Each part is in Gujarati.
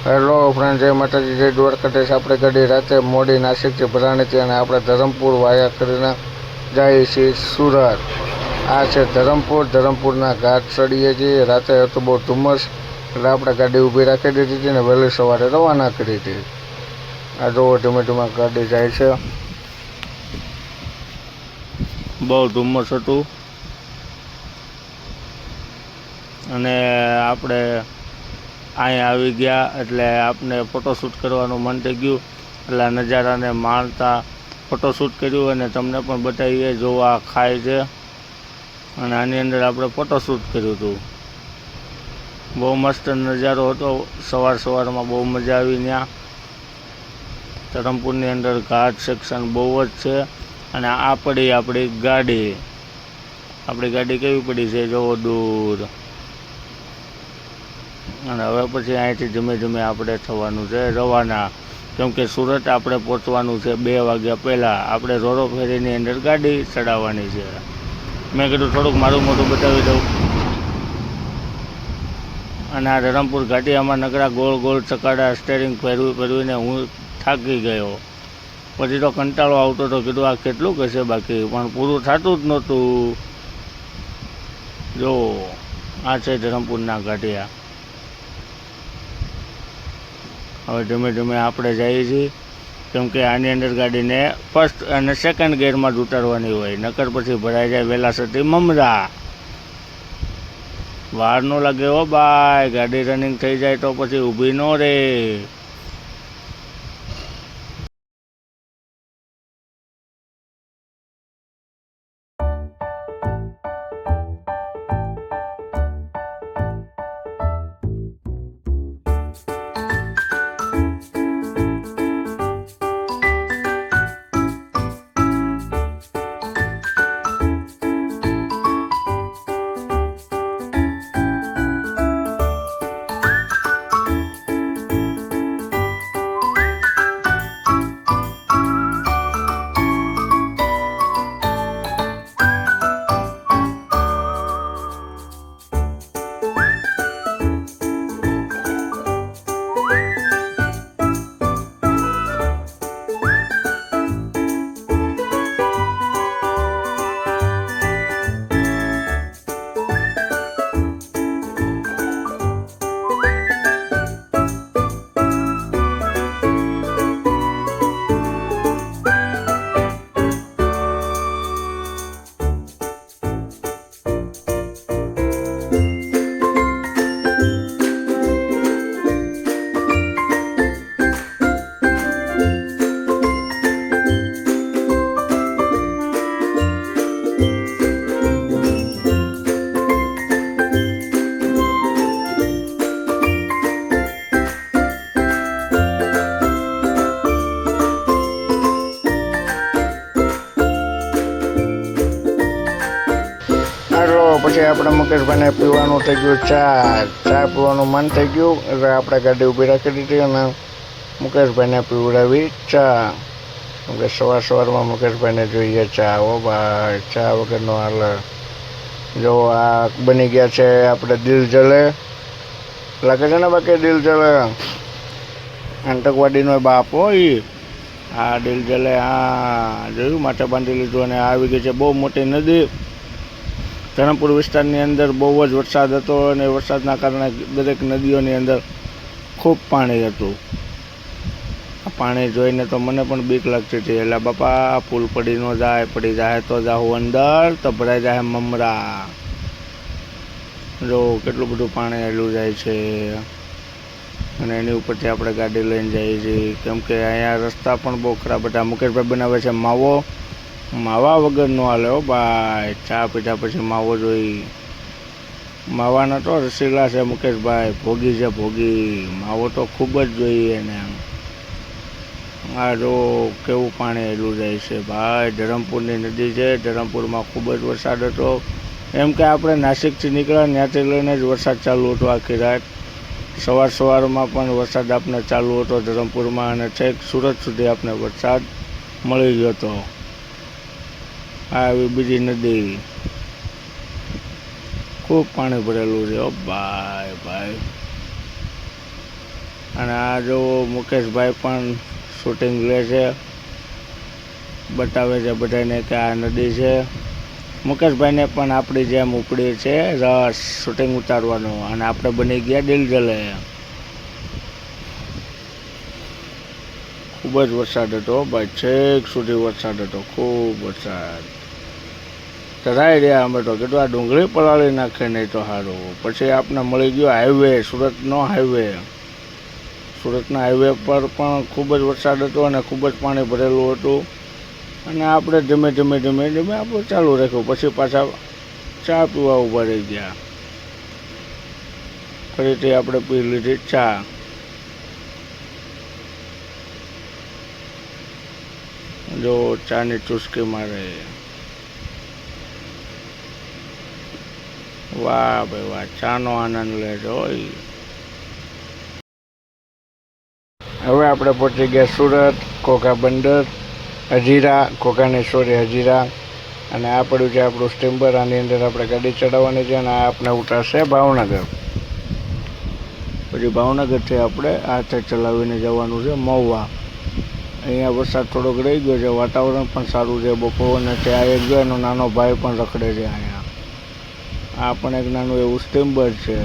હેલો ફ્રેન્ડ, જય માતાજી, જય દ્વારકાધીશ। આપણે ગાડી રાતે મોડી નાસિકથી ભરાણીથી અને આપણે ધરમપુર વાયા કરીને જઈએ છીએ સુરત। આ છે ધરમપુરના ઘાટ ચડીએ છીએ। રાતે હતું બહુ ધુમ્મસ એટલે આપણે ગાડી ઊભી રાખી દીધી હતી ને વહેલી સવારે રવાના કરી હતી। આ જોવો ધીમે ધીમે ગાડી જાય છે। બહુ ધુમ્મસ હતું અને આપણે અહીંયા આવી ગયા એટલે આપને ફોટોશૂટ કરવાનું મન થઈ ગયું એટલે આ નજારાને માણતા ફોટોશૂટ કર્યું અને તમને પણ બતાવીએ। જોવા ખાય છે અને આની અંદર આપણે ફોટોશૂટ કર્યું હતું। બહુ મસ્ત નજારો હતો। સવારમાં બહુ મજા આવી। ત્યાં ધરમપુરની અંદર ઘાટ સેક્શન બહુ જ છે અને આ પડી આપણી ગાડી કેવી પડી છે જોવો દૂર। અને હવે પછી અહીંથી ધીમે ધીમે આપણે થવાનું છે રવાના, કેમકે સુરત આપણે પહોંચવાનું છે 2 વાગ્યા પહેલાં। આપણે રોરો ફેરીની અંદર ગાડી ચડાવવાની છે। મેં કીધું થોડુંક મારું મોઢું બતાવી દઉં। અને આ ધરમપુર ઘાટીયામાં નકરા ગોળ ગોળ ચકાડા સ્ટેરિંગ ફેરવીને હું થાકી ગયો। પછી તો કંટાળો આવતો હતો, કીધું આ કેટલું કહેશે બાકી, પણ પૂરું થતું જ નહોતું। જો આ છે ધરમપુરના ઘાટીયા। હવે ધીમે ધીમે આપણે જઈએ છીએ, કેમકે આની અંદર ગાડીને ફર્સ્ટ અને સેકન્ડ ગિયરમાં જ ઉતારવાની હોય, નકર પછી ભરાઈ જાય વેલાસટી મમરા। વાર ન લાગે હો ભાઈ, ગાડી રનિંગ થઈ જાય તો પછી ઊભી ન રહે। પછી આપણે મુકેશભાઈને પીવાનું થઈ ગયું ચા પીવાનું મન થઈ ગયું એટલે આપણે ગાડી ઊભી રાખી દીધી અને મુકેશભાઈને પીવડાવી ચા। કેમકે સવારમાં મુકેશભાઈને જોઈએ ચા। હો ભાઈ, ચા વગરનો હાલે। જો આ બની ગયા છે આપણે દિલ જલે, લાગે છે ને બાકી દિલ જલે આતંકવાદીનો બાપ હોય આ દિલ જલે। હા જોયું, માથે બાંધી લીધું અને આવી ગઈ છે બહુ મોટી નદી। ધરમપુર વિસ્તારની અંદર બહુ જ વરસાદ હતો અને વરસાદના કારણે દરેક નદીઓની અંદર ખૂબ પાણી હતું। આ પાણી જોઈને તો મને પણ બીક લાગતી હતી, એટલે બાપા પુલ પડી ન જાય, પડી જાય તો જાઉં અંદર તો ભરાઈ જાય મમરા। જો કેટલું બધું પાણી હેલું જાય છે અને એની ઉપરથી આપણે ગાડી લઈને જઈએ છીએ, કેમકે અહીંયા રસ્તા પણ બહુ ખરાબ હતા। મુકેશભાઈ બનાવે છે માવા વગર નો હાલે હો ભાઈ, ચા પીધા પછી માવો જોઈ। માવાના તો રસીલા છે મુકેશભાઈ, ભોગી છે ભોગી, માવો તો ખૂબ જ જોઈએ એને। આ જો કેવું પાણી હેલું જાય છે ભાઈ। ધરમપુરની નદી છે, ધરમપુરમાં ખૂબ જ વરસાદ હતો। એમ કે આપણે નાસિકથી નીકળ્યા ત્યાંથી લઈને જ વરસાદ ચાલુ હતો આખી રાત। સવારમાં પણ વરસાદ આપણે ચાલુ હતો ધરમપુરમાં અને છેક સુરત સુધી આપણે વરસાદ મળી ગયો હતો। આવી બીજી નદી, ખૂબ પાણી ભરેલું છે ઓ ભાઈ। અને આ જો મુકેશભાઈ પણ શૂટિંગ લે છે, બતાવે છે બધાને કે આ નદી છે. મુકેશભાઈને પણ આપણી જેમ ઉપડી છે રસ શૂટિંગ ઉતારવાનો, અને આપણે બની ગયા દિલ જલે. ખૂબ જ વરસાદ હતો ભાઈ, છેક સુધી વરસાદ હતો, ખૂબ વરસાદ. તરાઈ રહ્યા અમે તો, કીધું આ ડુંગળી પલાળી નાખે નહીં તો સારું. પછી આપણે મળી ગયો હાઈવે, સુરતનો હાઈવે. સુરતના હાઈવે પર પણ ખૂબ જ વરસાદ હતો અને ખૂબ જ પાણી ભરેલું હતું. અને આપણે ધીમે ધીમે આપણે ચાલુ રાખ્યું. પછી પાછા ચા પીવા ઊભા રહી ગયા. ફરીથી આપણે પી લીધી ચા. જો ચાની ચુસ્કી મારે, વાહ ભાઈ વાહ, ચાનો આનંદ લેજો. હવે આપણે પહોંચી ગયા સુરત, ઘોઘા બંદર, હજીરા, ઘોઘાની સોરી હજીરા. અને આ પડ્યું છે આપણું સ્ટીમર. આની અંદર આપણે ગાડી ચડાવવાની છે અને આ આપણે ઉતારશે ભાવનગર. પછી ભાવનગરથી આપણે હાથે ચલાવીને જવાનું છે મહુવા. અહીંયા વરસાદ થોડોક રહી ગયો છે, વાતાવરણ પણ સારું છે બપોરને. ત્યાં એક જો એનો નાનો ભાઈ પણ રખડે છે અહીંયા. આ પણ એક નાનું એવું સ્ટીમર છે.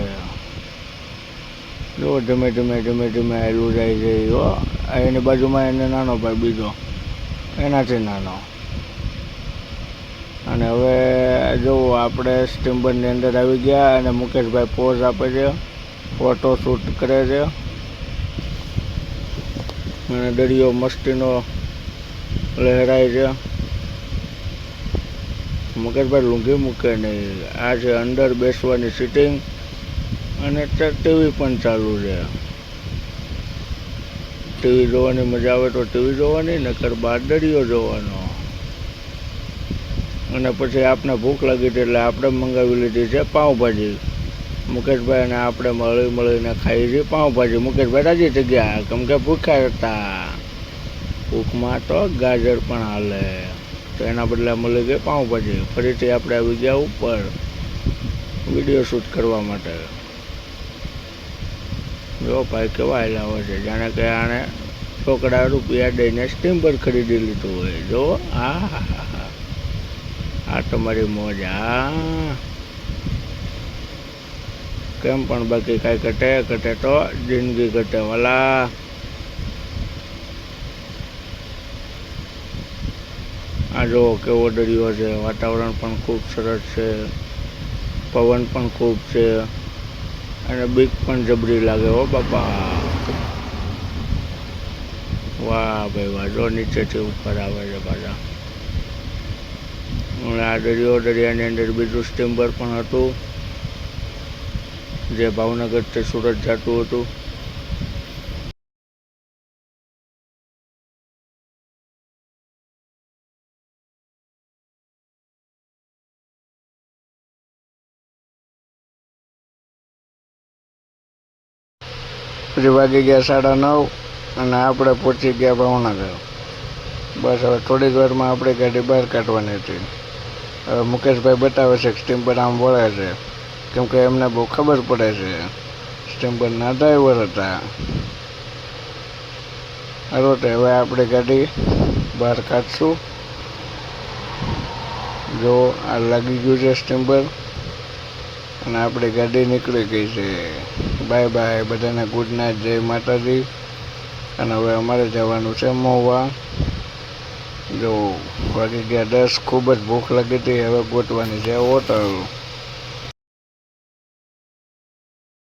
જો ધીમે ધીમે હાલું જાય છે. એની બાજુમાં એને નાનો ભાઈ બીજો, એનાથી નાનો. અને હવે જો આપણે સ્ટીમરની અંદર આવી ગયા અને મુકેશભાઈ પોઝ આપે છે, ફોટો શૂટ કરે છે. અને દરિયો મસ્તીનો લહેરાય છે. મુકેશભાઈ લુંઘી મૂકે નહીં. આ છે અંદર બેસવાની સીટિંગ, અને ટીવી પણ ચાલુ છે. ટીવી જોવાની મજા આવે તો ટીવી જોવાની, નકર બહાર દરિયો જોવાનો. અને પછી આપણે ભૂખ લાગી હતી એટલે આપણે મંગાવી લીધી છે પાઉંભાજી. મુકેશભાઈ અને આપણે મળીને ખાઈ છીએ પાઉંભાજી. મુકેશભાઈ રાજી થઈ ગયા, કેમ કે ભૂખ્યા હતા. ભૂખમાં તો ગાજર પણ હાલે, તો એના બદલે મળી ગઈ પાઉંભાજી. ફરીથી આપણે આવી ગયા ઉપર વિડીયો શૂટ કરવા માટે. જો ભાઈ કેવા હાલ્યા છે, જાણે કે આણે છોકરા રૂપિયા દઈને સ્ટીમર ખરીદી લીધું હોય. જો આ તમારી મોજ. કેમ પણ બાકી કાંઈ ઘટે તો જિંદગી ઘટે વાલા. આ જો કેવો દરિયો છે, વાતાવરણ પણ ખૂબ સરસ છે, પવન પણ ખૂબ છે, અને બીક પણ જબરી લાગે હો બાપા. વાહ ભાઈ વાહ, જો નીચેથી ઉપર આવે છે પાછા. આ દરિયાની અંદર બીજું સ્ટીમર પણ હતું, જે ભાવનગરથી સુરત જતું હતું. પછી વાગી ગયા 9:30 અને આપણે પહોંચી ગયા ભાવનગર. બસ હવે થોડીક વારમાં આપણે ગાડી બહાર કાઢવાની હતી. હવે મુકેશભાઈ બતાવે છે કે સ્ટીમર આમ વળે છે, કેમ કે એમને બહુ ખબર પડે છે. સ્ટીમરના ડ્રાઈવર હતા. હરોતે હવે આપણે ગાડી બહાર કાઢશું. જો આ લાગી ગયું છે સ્ટીમર, અને આપણી ગાડી નીકળી ગઈ છે. બાય બાય બધાને, ગુડ નાઇટ, જય માતાજી. અને હવે અમારે જવાનું છે મહુવા. જો વાગી ગયા 10, ખૂબ જ ભૂખ લાગી હતી. હવે ગોતવાની છે હોટલ.